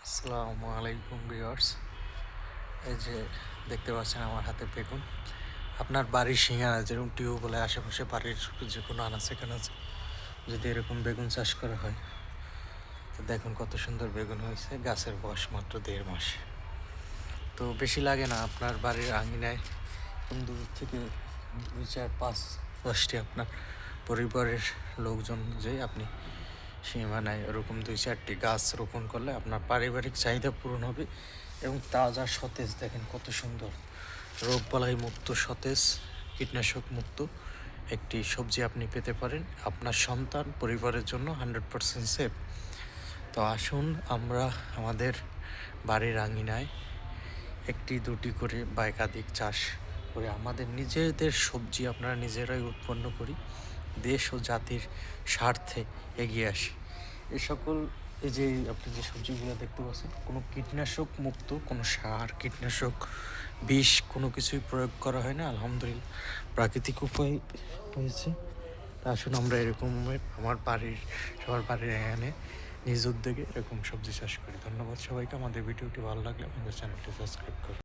আসসালামু আলাইকুম ভিউয়ার্স। এই যে দেখতে পাচ্ছেন আমার হাতে বেগুন। আপনার বাড়ির সিঙ্গারা যেরকম টিউবওয়েলের আশেপাশে বাড়ির যে কোনো আনাচে কানাচে যদি এরকম বেগুন চাষ করা হয়, তো দেখুন কত সুন্দর বেগুন হয়েছে। গাছের বয়স মাত্র 1.5 মাস। তো বেশি লাগে না, আপনার বাড়ির আঙিনায় দূর থেকে 2, 4, 5, 10টি আপনার পরিবারের লোকজন যে আপনি সীমানায় ওরকম 2, 4টি গাছ রোপণ করলে আপনার পারিবারিক চাহিদা পূরণ হবে এবং তাজা সতেজ দেখেন কত সুন্দর, রোগবালাই মুক্ত, সতেজ, কীটনাশক মুক্ত একটি সবজি আপনি পেতে পারেন আপনার সন্তান পরিবারের জন্য 100% সেফ। তো আসুন আমরা আমাদের বাড়ির আঙিনায় 1, 2টি করে বা একাধিক চাষ করে আমাদের নিজেদের সবজি আপনারা নিজেরাই উৎপন্ন করি, দেশ ও জাতির স্বার্থে এগিয়ে আসি। এ সকল এই যে আপনি যে সবজিগুলো দেখতে পাচ্ছেন, কোনো কীটনাশক মুক্ত, কোনো সার, কীটনাশক, বিষ কোনো কিছুই প্রয়োগ করা হয় না। আলহামদুলিল্লাহ প্রাকৃতিক উপায় হয়েছে। তা আসুন আমরা এরকম সবার বাড়ির এখানে নিজ উদ্যোগে এরকম সবজি চাষ করি। ধন্যবাদ সবাইকে। আমাদের ভিডিওটি ভালো লাগলে আমাদের চ্যানেলটি সাবস্ক্রাইব করুন।